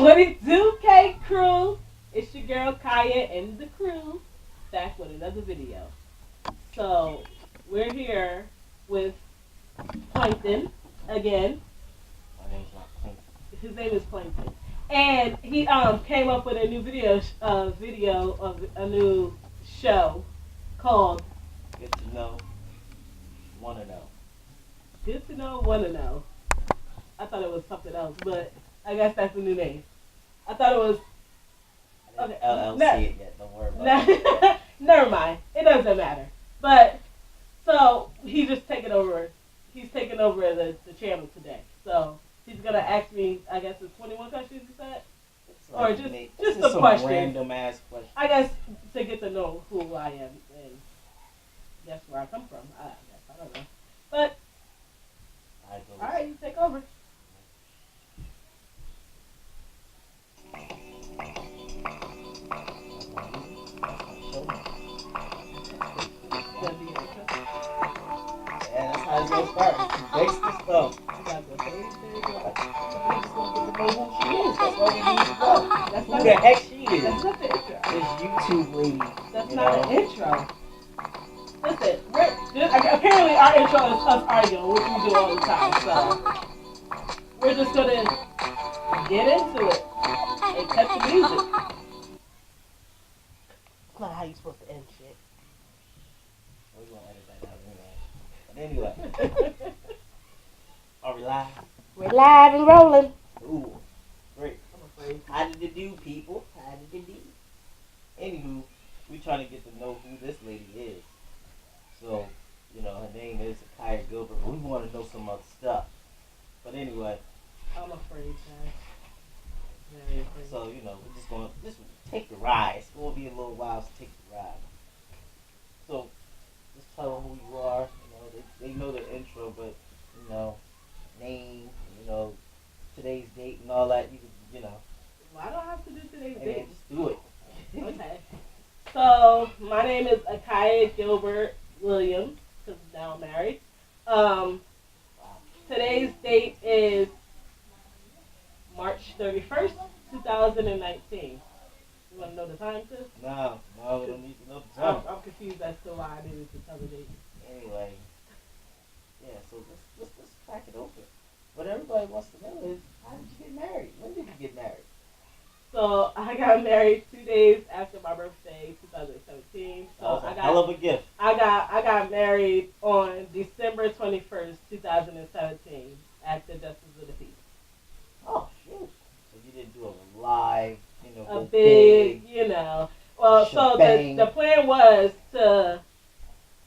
What it do, K crew? It's your girl Kaya and the crew back with another video. So we're here with Plankton again. My name's not Plankton. His name is Plankton, and he came up with a new video of a new show called Get to know, wanna know. Good to Know, Wanna Know. I thought it was something else, but I guess that's the new name. I thought it was I didn't okay. LLC it yet. Don't worry about it. Never mind. It doesn't matter. But so he's just taking over. He's taking over the channel today. So he's gonna ask me. I guess it's 21 questions. You said, It's or like just some some questions. random ass question. I guess to get to know who I am and guess where I come from. I guess I don't know. But all right, you take over. Gonna be interesting. Yeah, that's how it's gonna start. Gangsta stuff. You gotta go say anything. We're just gonna get to know who she is. That's all we need to know. That's Who not the heck she is? That's not the intro. This YouTube lady. That's not the intro. Listen, apparently our intro is us arguing, which we do all the time. So we're just gonna get into it and cut the music. That's not how you supposed to end shit. We're gonna edit that out anyway. But anyway, are we live? We're live and rolling. Ooh, great. I'm afraid. How did it do, people? How did it do? Anywho, we trying to get to know who this lady is. So, her name is Kaya Gilbert. We want to know some other stuff. But anyway, I'm afraid, guys. Very afraid. so, we're just going to take the ride. It's going to be a little while to take the ride. So, just tell them who you are. They know the intro, but, name, today's date and all that. Well, I don't have to do today's Hey, date. just do it. Okay. So my name is Akaya Gilbert Williams, because now I'm married. Today's date is March 31st, 2019. You want to know the time, sis? No, we don't need to know the time. I'm confused as to why I needed to tell the date. Anyway, yeah, so let's crack it open. What everybody wants to know is, how did you get married? When did you get married? So I got married 2 days after my birthday, 2017. So That was a hell of a gift. I got married on December 21st, 2017 at the Justice of the Peace. Oh, shoot. So you didn't do a live, A big, Well, so the plan was to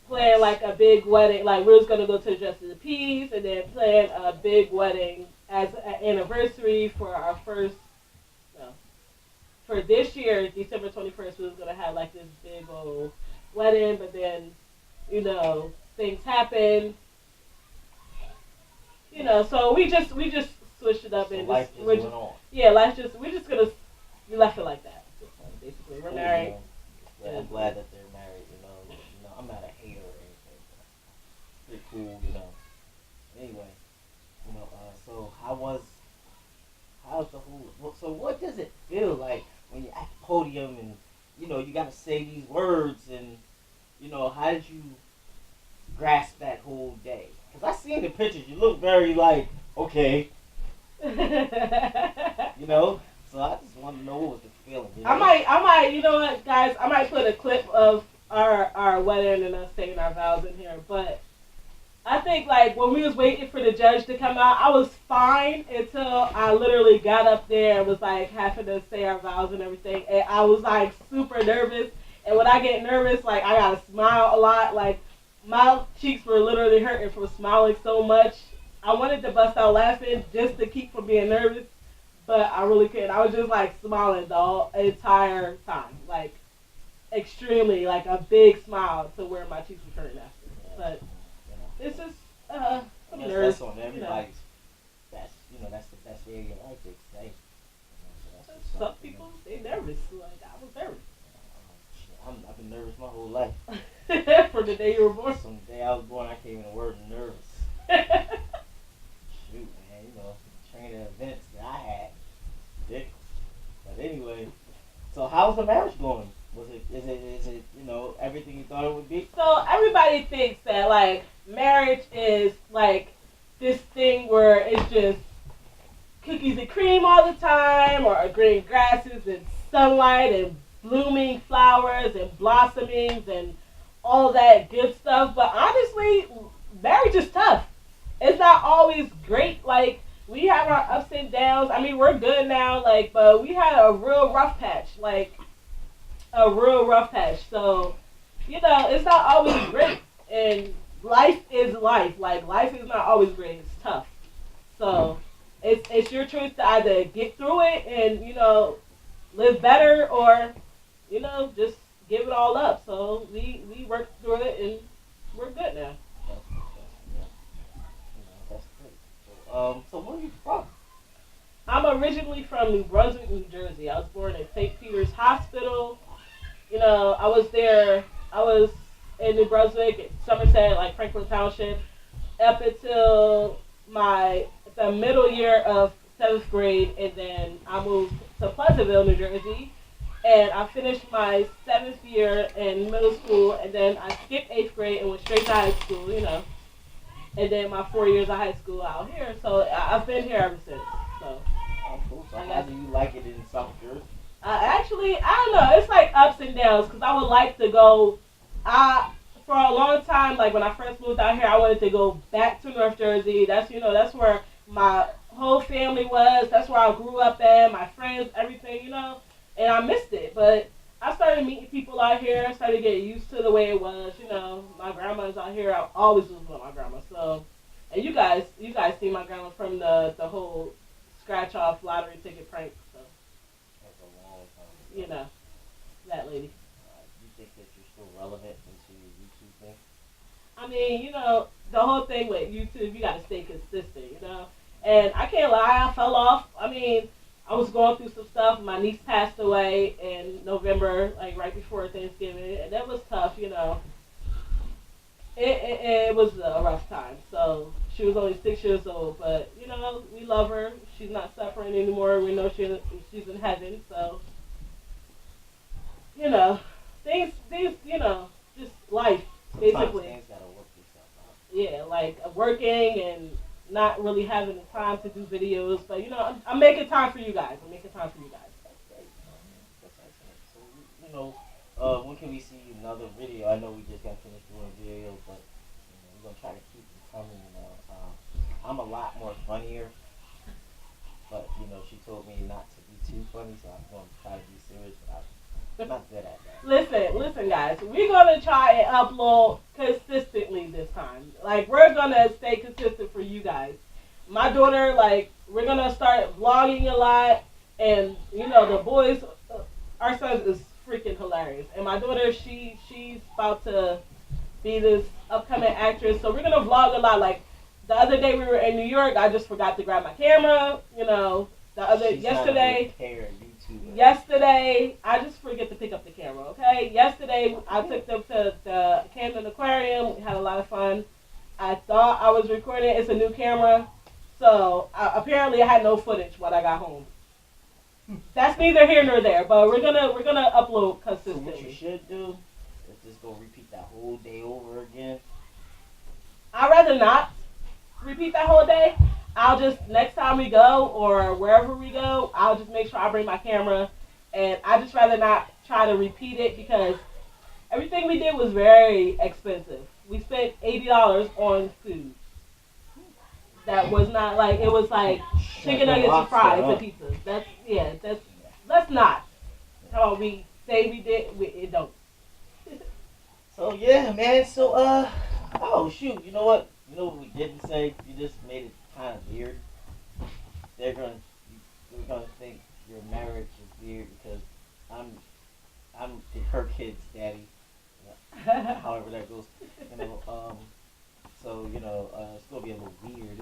plan like a big wedding. Like we was gonna go to the Justice of the Peace and then plan a big wedding as an anniversary for our first. For this year, December 21st, we was gonna have like this big old wedding, but then, things happened. So we just switched it up So and life just, just we're went just on. yeah, we left it like that. Basically, we're married. Yeah, I'm glad that they're married. I'm not a hater or anything. Pretty cool, Anyway, so how's the whole? So what does it feel like when you're at the podium and you got to say these words and how did you grasp that whole day? Because I seen the pictures, you look very like okay, So I just want to know what was the feeling. I might, you know what, guys? I might put a clip of our wedding and us saying our vows in here, but I think like when we was waiting for the judge to come out, I was fine until I literally got up there and was like having to say our vows and everything, and I was like super nervous. And when I get nervous, like I gotta smile a lot. Like my cheeks were literally hurting from smiling so much. I wanted to bust out laughing just to keep from being nervous, but I really couldn't. I was just like smiling the entire time, like extremely, like a big smile to where my cheeks were hurting after. But it's just I'm nervous. That's on everybody's best. That's the best way of your life to say. Some people they nervous. Like I was nervous. I've been nervous my whole life. From the day you were born. From the day I was born, I came in the word nervous. Shoot, man, training events that I had, ridiculous. how's the marriage going? Is it everything you thought it would be? So everybody thinks that like marriage is like this thing where it's just cookies and cream all the time, or green grasses and sunlight and blooming flowers and blossomings and all that good stuff. But honestly, marriage is tough. It's not always great. Like we have our ups and downs. I mean, we're good now, like, but we had a real rough patch, like a real rough patch. So, it's not always great, and life is life. Like life is not always great. It's tough. So, it's your choice to either get through it and live better, or just give it all up. So we worked through it and we're good now. That's great. So where are you from? I'm originally from New Brunswick, New Jersey. I was born in St. Peter's Hospital. I was there. I was in New Brunswick, Somerset, like Franklin Township, up until the middle year of 7th grade, and then I moved to Pleasantville, New Jersey, and I finished my 7th year in middle school, and then I skipped 8th grade and went straight to high school, and then my 4 years of high school out here. So I've been here ever since. So. Oh, cool. So how do you like it in South Jersey? Actually, I don't know. It's like ups and downs because I would like to go. For a long time, like when I first moved out here, I wanted to go back to North Jersey. That's where my whole family was. That's where I grew up at. My friends, everything, and I missed it. But I started meeting people out here. I started getting used to the way it was. My grandma's out here. I always was with my grandma. So, and you guys see my grandma from the whole scratch off lottery ticket prank. So, that's a long time. That lady. You think that you're still relevant into your YouTube thing? I mean, the whole thing with YouTube, you got to stay consistent, And I can't lie, I fell off. I mean, I was going through some stuff. My niece passed away in November, like right before Thanksgiving, and that was tough, It was a rough time. So she was only 6 years old, but we love her. She's not suffering anymore. We know she's in heaven. So things, just life. Sometimes Basically, things gotta work themselves out. yeah, like working and not really having the time to do videos, but I'm making time for you guys. That's great. That's excellent. So when can we see another video? I know we just got finished doing a video, but we're gonna try to keep it coming. I'm a lot more funnier, but she told me not to be too funny, so I'm gonna try to be serious, but I'm not good at that. Listen, guys. We're gonna try and upload consistently this time. Like we're gonna stay consistent for you guys. My daughter, like, we're gonna start vlogging a lot, and the boys, our son is freaking hilarious, and my daughter, she's about to be this upcoming actress, so we're gonna vlog a lot. Like the other day we were in New York, I just forgot to grab my camera. Yesterday, I just forget to pick up the camera, okay? Yesterday, I took them to the Camden Aquarium. We had a lot of fun. I thought I was recording. It's a new camera. So, apparently I had no footage when I got home. That's neither here nor there, but we're gonna upload consistently. So what you should do is just go repeat that whole day over again. I'd rather not repeat that whole day. I'll just, next time we go or wherever we go, I'll just make sure I bring my camera, and I just rather not try to repeat it because everything we did was very expensive. We spent $80 on food. That was not like, it was like chicken nuggets and fries and pizzas. Let's not. How about we say we did, it don't. So yeah, man, so oh shoot, you know what we didn't say? You just made it kind of weird. They're gonna think your marriage is weird because I'm her kid's daddy. However that goes, so it's gonna be a little weird.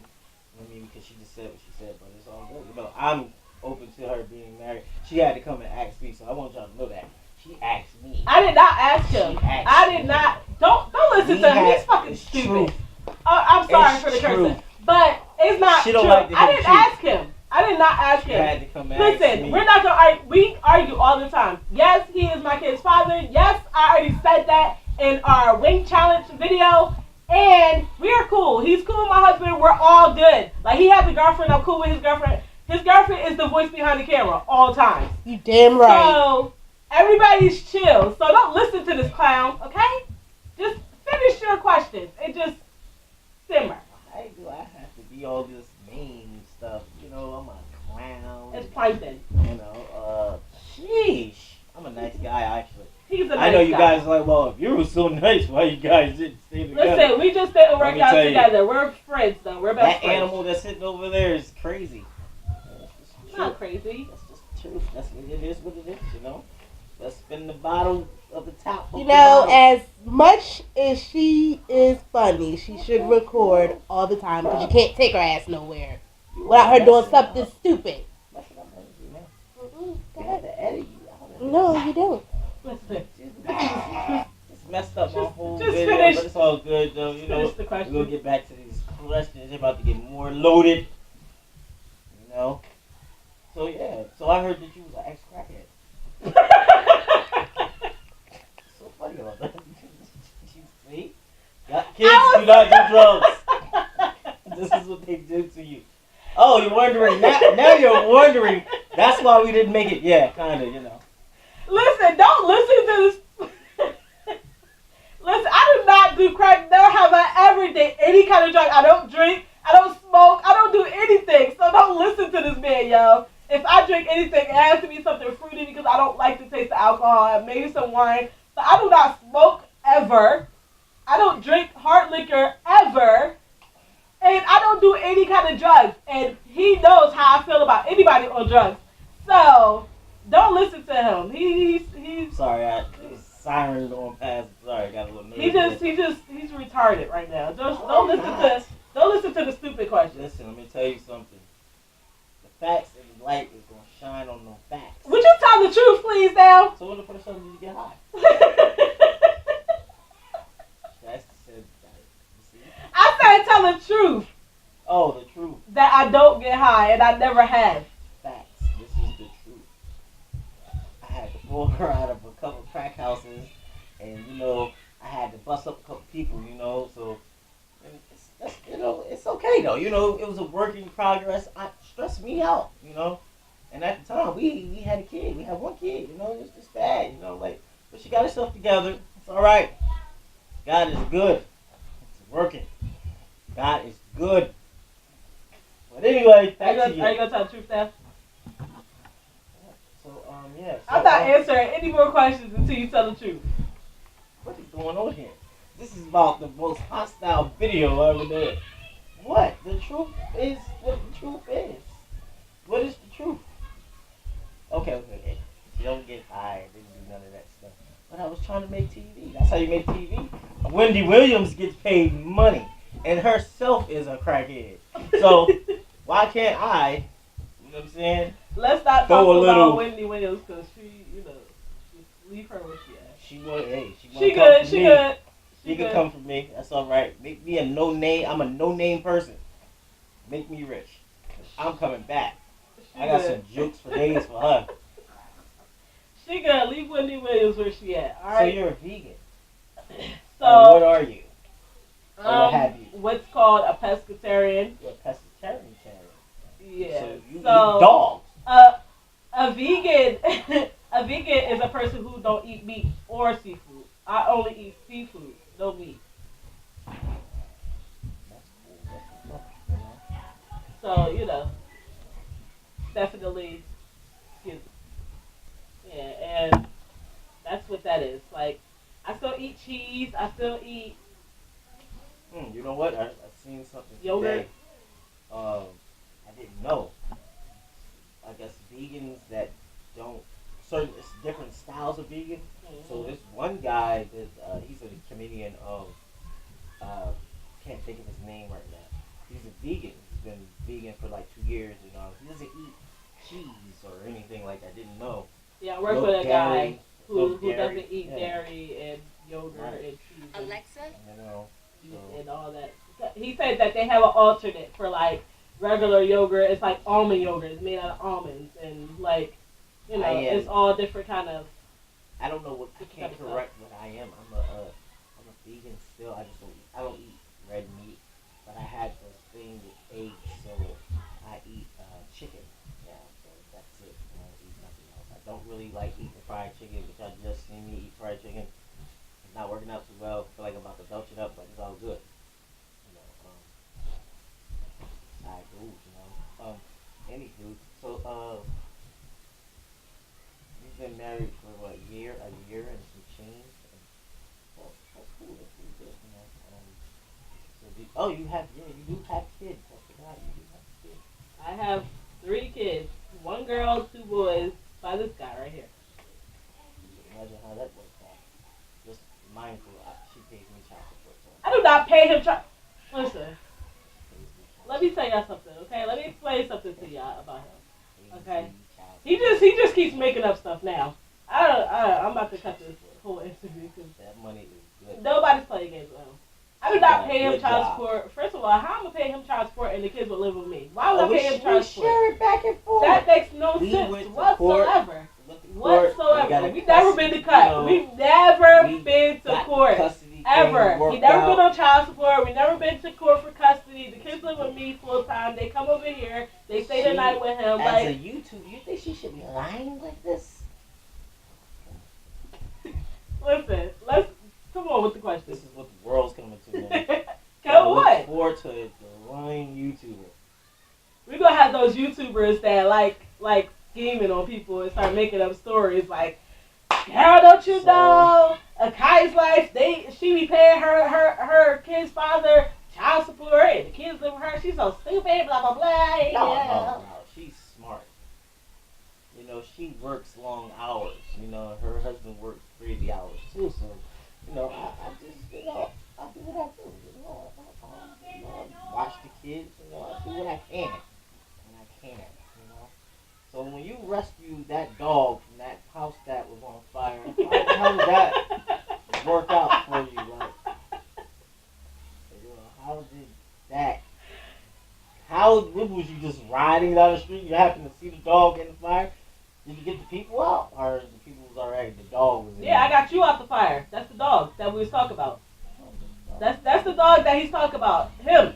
I mean, because she just said what she said, but it's all good. I'm open to her being married. She had to come and ask me, so I want y'all to know that she asked me. I did not ask him. I did not. Don't listen to him. He's fucking stupid. I'm sorry for the cursing, but it's not true. I didn't ask him. I did not ask You him. had to come and ask Listen, me. we're not gonna argue. We argue all the time. Yes, he is my kid's father. Yes, I already said that in our wing challenge video. And we are cool. He's cool with my husband. We're all good. Like he has a girlfriend. I'm cool with his girlfriend. His girlfriend is the voice behind the camera all times. You damn right. So everybody's chill. So don't listen to this clown, okay? Just finish your questions and just simmer. Why do I have to be all this mean stuff? You know, I'm a clown. It's plankton. You know, sheesh. I'm a nice guy, actually. He's a nice I know you guy. guys are like, well, if you were so nice, why you guys didn't stay together? Listen, we just didn't Let work me out tell you. together. We're friends, though. We're best That friends. animal that's sitting over there is crazy. It's not crazy. That's just the truth. That's what it is. What it is. You know. Let's spin the bottle of the top. You know, as much as she is funny, she should record all the time because you can't take her ass nowhere without her doing something stupid. That's what I'm gonna do, man. Mm-mm, You have to edit you out. no, you don't. Listen. It's messed up my whole just video, finish- but it's all good though. You know, finish the question. we'll get back to these questions. They're about to get more loaded. You know. So yeah. So I heard that you was an ex-crackhead. So funny about that. See? Kids do not do drugs. This is what they do to you. Oh, you're wondering now? Now you're wondering. That's why we didn't make it. Yeah, kind of. You know. Listen, don't listen to this. Listen, I do not do crack. Never have I ever did any kind of drug. I don't drink. I don't smoke. I don't do anything. So don't listen to this man, yo. If I drink anything, it has to be something fruity because I don't like the taste of alcohol. Maybe some wine. But I do not smoke ever. I don't drink hard liquor ever. And I don't do any kind of drugs. And he knows how I feel about anybody on drugs. So don't listen to him. He's Sorry, it was siren going past. Sorry, I got a little nervous. he's retarded right now. Just don't listen to the stupid questions. Listen, let me tell you something. The facts and the light is gonna shine on them facts. Would you tell the truth, please, now? So when the first time did you get high? That's the sense about it. You see? I said tell the truth Oh, the truth. that I don't get high and I never have. Facts. This is the truth. I had to pull her out of a couple crack houses, and you know, I had to bust up a couple people. You know, so and you know, it's okay though. You know, it was a work in progress. It stressed me out. You know, and at the time we had a kid. We had one kid. You know, it was just bad. You know, like, but she got herself together. It's all right. God is good. It's working. God is good. But anyway, Are back you to gonna you. tell the truth now? So yeah. So, I'm not answering any more questions until you tell the truth. What is going on here? This is about the most hostile video I ever did. What? The truth is what the truth is. What is the truth? Okay. You don't get high. Didn't do none of that stuff. But I was trying to make TV. That's how you make TV. Wendy Williams gets paid money, and herself is a crackhead. So why can't I? You know what I'm saying? Let's not Throw talk a little- about Wendy Williams because she, you know, just leave her where she at. She want. Hey, she She want to come good. for She me. good. She can come for me. That's all right. Make me a no name. I'm a no name person. Make me rich. I'm coming back. I got some jokes for days for her. She good. Leave Wendy Williams where she at. All So right. you're a vegan. So, Or what are you? Or what have you? what's called a pescatarian. You're a pescatarian. Yeah. So you eat So, dogs. a vegan, a vegan is a person who don't eat meat or seafood. I only eat seafood, no meat. That's cool. That's what's up, you know? So you know, definitely, you yeah, and that's what that is. Like, I still eat cheese. I still eat You know what? I seen something Yogurt. today. I didn't know. I guess vegans that don't certain it's different styles of vegan. So this one guy that he's a comedian of can't think of his name right now. He's a vegan. He's been vegan for like 2 years, and he doesn't eat cheese or anything like that. Didn't know. Yeah, I work No with a guy dairy, who no dairy, doesn't eat yeah. dairy and yogurt Right. and cheese You know. So, and all that. He said that they have an alternate for like regular yogurt. It's like almond yogurt. It's made out of almonds and like, it's all different kind of. I don't know what I different can't type of correct what I am. I'm a vegan still. I just don't eat, I don't eat red meat, but I had this thing with eggs, so I eat chicken. Yeah, so that's it. I don't eat nothing else. I don't really like eating fried chicken, which I just seen me eat fried chicken. It's not working out too well. I feel like I'm about to belch it up, but it's all good. You know, I do. You know. Anywho, so you've been married for what a year and some change. And, well, that's cool. That's pretty good. You know. Oh, you do have kids. I forgot you do have kids. I have 3 kids, 1 girl, 2 boys. By this guy right here. Imagine how that works out. Just mindful. She pays me child support. So I do not pay him. Listen, she pays me child let me tell y'all something, okay? Let me explain something to y'all about him. support. Okay. Pays me child He just keeps making up stuff now. I'm about to cut this whole interview because That money is good. nobody's playing games with him. I do not pay him child support. First of all, how am I gonna pay him child support and the kids will live with me? Why would I pay him child support? share it back and forth. That makes no We sense went to whatsoever. court, Whatsoever. we We've never been to cut. We've never been to court. Ever. He never been on child support. We never been to court for custody. The kids live with me full time. They come over here. They stay the night with him. As a YouTube, you think she should be lying like this? Listen, let's come on with the question. This is what the world's coming to, man. Go what? Look forward to it. The lying YouTuber. We're gonna have those YouTubers that like scheming on people and start making up stories like, girl, don't you know? Akai's life, she be paying her kid's father child support and the kids live with her. She's so stupid, blah blah blah. No, she's smart. You know, she works long hours. You know, her husband works crazy hours too. So, you know, I just, I do what I do. I watch the kids. You know, I do what I can when I can. You know. So when you rescue that dog from that house that was on fire, how did that work out for you? Like, how did that? What was you just riding down the street? You happened to see the dog in the fire? Did you get the people out, or the people was already the dog was in? Yeah, I got you out the fire. That's the dog that we was talking about. That's the dog that he's talking about. Him.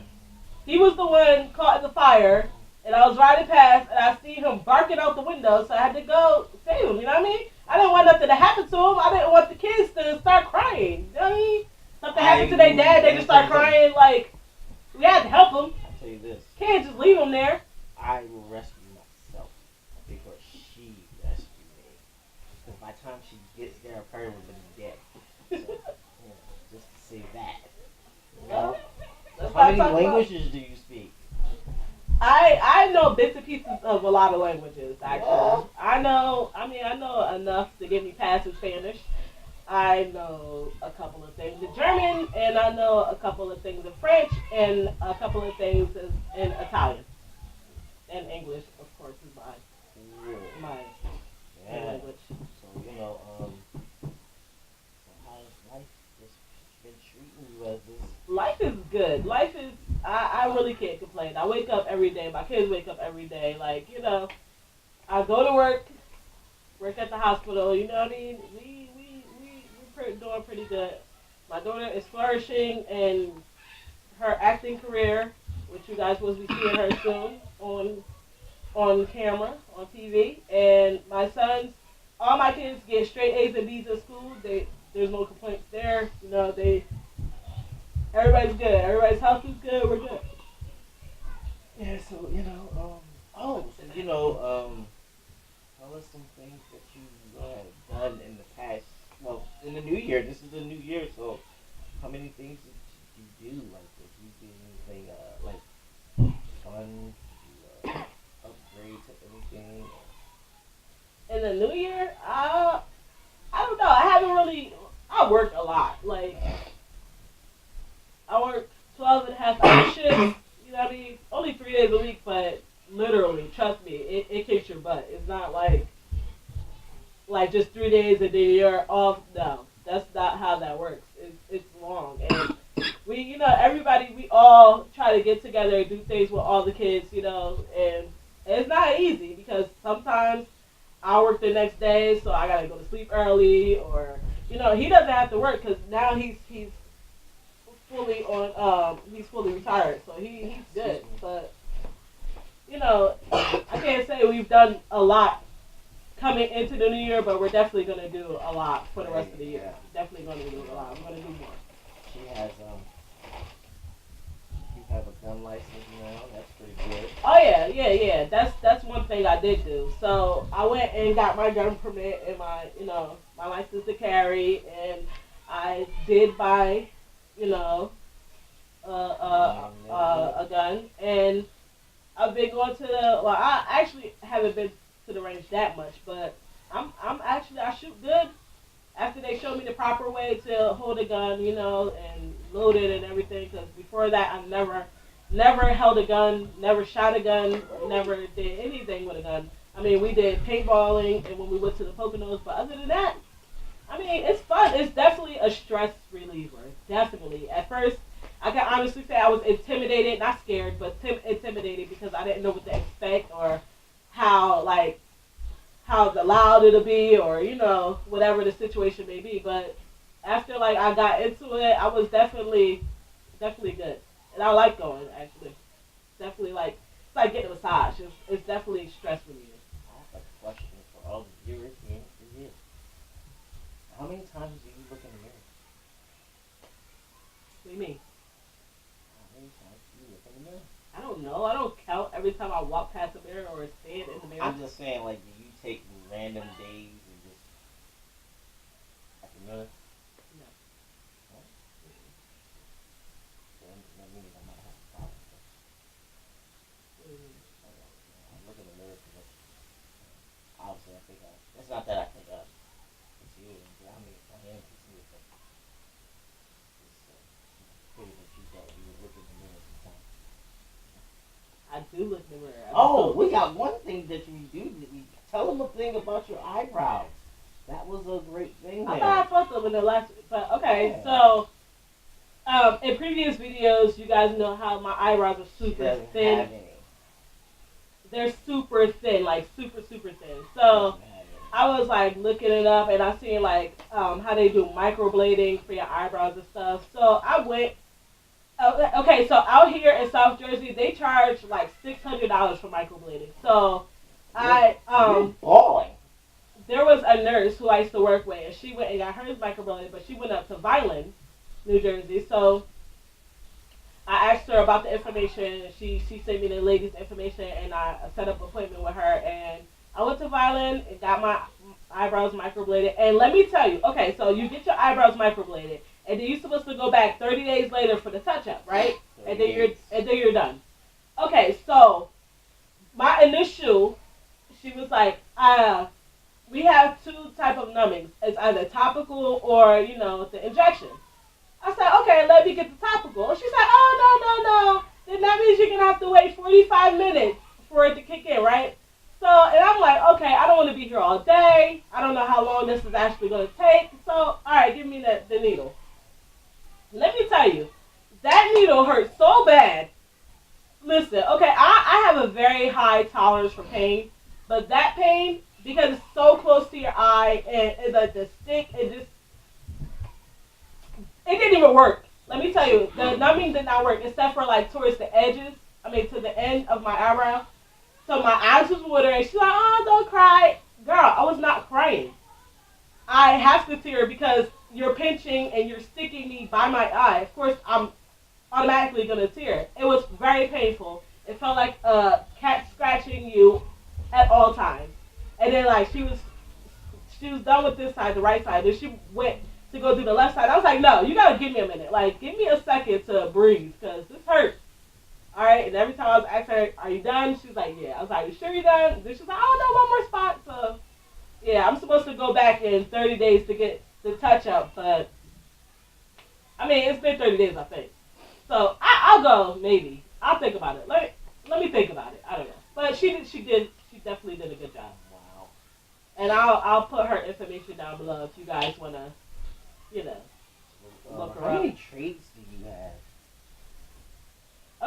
He was the one caught in the fire, and I was riding past, and I see him barking out the window, so I had to go save him. You know what I mean? I didn't want nothing to happen to him. I didn't want the kids to start crying. You know what I mean? Something happened to their dad, they just start crying. Like, we had to help them. I'll tell you this. Can't just leave them there. I will rescue myself because she rescued me. Because by the time she gets there, I probably would have been dead. So, just to say that. You know? How many languages do you speak? I know bits and pieces of a lot of languages, actually. Yeah. I know enough to give me passive Spanish. I know a couple of things in German, and I know a couple of things in French, and a couple of things in Italian. And English, of course, is my language. So, how's life just been treating you as this? Life is good. Life is, I really can't complain. I wake up every day. My kids wake up every day. Like, I go to work at the hospital. You know what I mean? We're doing pretty good. My daughter is flourishing in her acting career, which you guys will be seeing her soon on camera, on TV. And my sons, all my kids get straight A's and B's in school. There's no complaints there. Everybody's good. Everybody's health is good. We're good. Yeah, so, tell us some things that you've done in the past. Well, in the new year. This is the new year, so how many things did you do? Like, did you do anything, fun? Did you upgrade to anything? In the new year, I don't know. I haven't really. I work a lot. Like, I work 12 and a half hour shifts. You know what I mean? Only 3 days a week, but literally, trust me, it kicks your butt. It's not like just 3 days and then you're off. No, that's not how that works. It's long. And everybody, we all try to get together and do things with all the kids, and it's not easy because sometimes I work the next day, so I gotta go to sleep early, or he doesn't have to work because now he's he's fully retired, so he's good. But I can't say we've done a lot coming into the new year, but we're definitely gonna do a lot for the rest of the year. Definitely gonna do a lot. I'm gonna do more. She has you have a gun license now. That's pretty good. Oh yeah. That's one thing I did do. So I went and got my gun permit and my license to carry, and I did buy, you know, a gun, and I've been going to the. Well, I actually haven't been to the range that much, but I'm actually I shoot good. After they showed me the proper way to hold a gun, and load it and everything, because before that I never held a gun, never shot a gun, never did anything with a gun. I mean, we did paintballing and when we went to the Poconos, but other than that, I mean, it's fun. It's definitely a stress reliever. Definitely. At first, I can honestly say I was intimidated, not scared, but intimidated because I didn't know what to expect or how how loud it'll be, or whatever the situation may be. But after I got into it, I was definitely good, and I like going actually. Definitely it's like getting a massage. It's definitely stress relieving. I have a question for all the viewers here. Is it how many times do you look in the mirror? What do you mean? How many times do you look in the mirror? I don't know. I don't count every time I walk past a mirror or stand in the mirror. I'm just saying, do you take random days and just at the mirror? No. No? That means I might have a problem. I look in the mirror because obviously I think it's not that I think it's you. I mean, I am confused, but it's pretty that you would look in the mirror sometimes. I do look in the mirror. Oh, we got one thing that you do. Tell them a thing about your eyebrows. That was a great thing there. I thought I felt them in the last, but okay. Yeah. So, in previous videos, you guys know how my eyebrows are super thin. They're super thin, like super super thin. So I was looking it up, and I seen how they do microblading for your eyebrows and stuff. So I went. Okay, so out here in South Jersey, they charge $600 for microblading. So You're balling. there was a nurse who I used to work with, and she went and got hers microbladed, but she went up to Vineland, New Jersey. So I asked her about the information, and she sent me the lady's information, and I set up an appointment with her, and I went to Vineland and got my eyebrows microbladed. And let me tell you, okay, so you get your eyebrows microbladed, and then you're supposed to go back 30 days later for the touch-up, right? And then you're done. Okay, so my initial, she was like, we have two type of numbings. It's either topical or, the injection. I said, okay, let me get the topical. And she said, oh, no. Then that means you're going to have to wait 45 minutes for it to kick in, right? So, and I'm like, okay, I don't want to be here all day. I don't know how long this is actually going to take. So, all right, give me the needle. Let me tell you, that needle hurt so bad. Listen, okay, I have a very high tolerance for pain, but that pain, because it's so close to your eye and the stick, it didn't even work. Let me tell you, the numbing did not work except for towards the edges. I mean, to the end of my eyebrow. So my eyes was watering. She's like, oh, don't cry. Girl, I was not crying. I have to tear because you're pinching and you're sticking me by my eye. Of course, I'm automatically going to tear. It was very painful. It felt like a cat scratching you at all times. And then she was done with this side, the right side. Then she went to go do the left side. I was like, no, you got to give me a minute. Give me a second to breathe because this hurts. All right, and every time I was asking her, are you done? She was like, yeah. I was like, you sure you done? Then she was like, oh, no, one more spot. So, yeah, I'm supposed to go back in 30 days to get the touch-up, but, I mean, it's been 30 days, I think. So, I'll go, maybe. I'll think about it. Let me think about it. I don't know. But she definitely did a good job. Wow. And I'll put her information down below if you guys want to, look her How up. many trades do you have?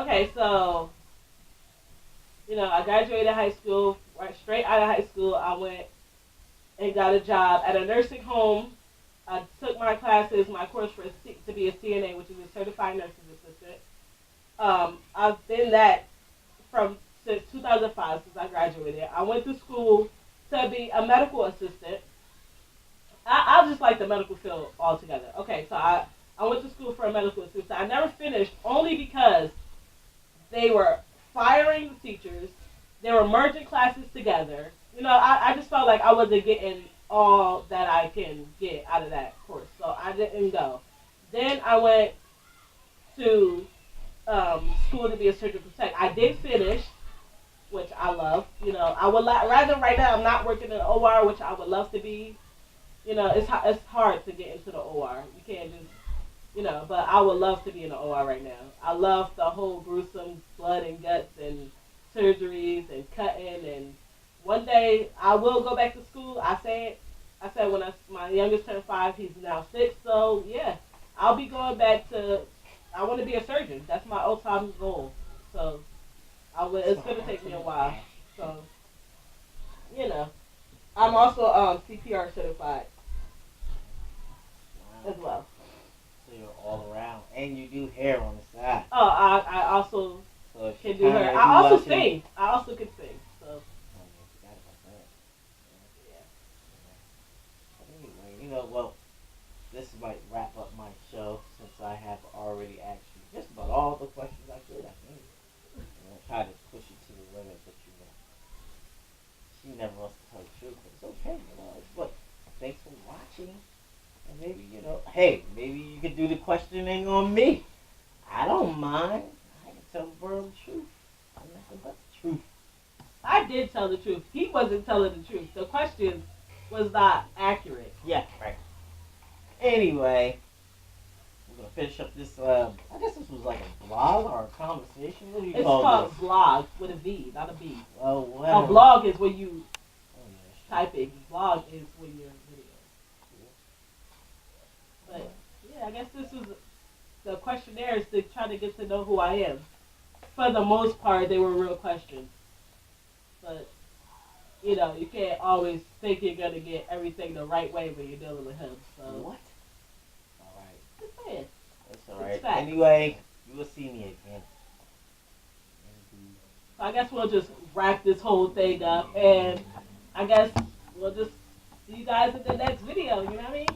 Okay, so I graduated high school. Right straight out of high school, I went and got a job at a nursing home. I took my classes, my course to be a CNA, which is a certified nursing assistant. I've been that from since 2005, since I graduated. I went to school to be a medical assistant. I just like the medical field altogether. Okay, so I went to school for a medical assistant. I never finished only because they were firing the teachers. They were merging classes together. I just felt like I wasn't getting all that I can get out of that course, so I didn't go. Then I went to school to be a surgical tech. I did finish, which I love. I would rather right now I'm not working in the OR, which I would love to be. It's hard to get into the OR. You can't just but I would love to be in the OR right now. I love the whole gruesome blood and guts and surgeries and cutting. And one day I will go back to school. I said when my youngest turned 5, he's now 6. So yeah, I'll be going back to. I want to be a surgeon. That's my ultimate goal. So it's gonna take me a while. So you know, I'm also CPR certified Wow. as well. So you're all around, and you do hair on the side. Oh, I also So if can you do her. kinda I also watching- sing. I also can sing. So Oh, yeah, forgot about that. yeah. But anyway, well, this might wrap up my show since I have already asked you just about all the questions I could. I think. Try to push it to the limit, but she never wants to tell the truth. But it's okay. It's what. Thanks for watching. And maybe, hey, maybe you could do the questioning on me. I don't mind. I can tell the world the truth. I'm nothing but the truth. I did tell the truth. He wasn't telling the truth. The question was not accurate. Yeah, right. Anyway, we're going to finish up this, I guess this was like a vlog or a conversation. What do you It's call called this? vlog with a V, not a B. Oh, A well. vlog is when you Oh, yeah, typing. Vlog is when you're video. But yeah, I guess this was the questionnaire is to try to get to know who I am. For the most part, they were real questions. But you can't always think you're gonna get everything the right way when you're dealing with him. So What? Alright. just saying. That's alright. facts. Anyway, you will see me again. So I guess we'll just wrap this whole thing up, and I guess we'll just see you guys in the next video. You know what I mean?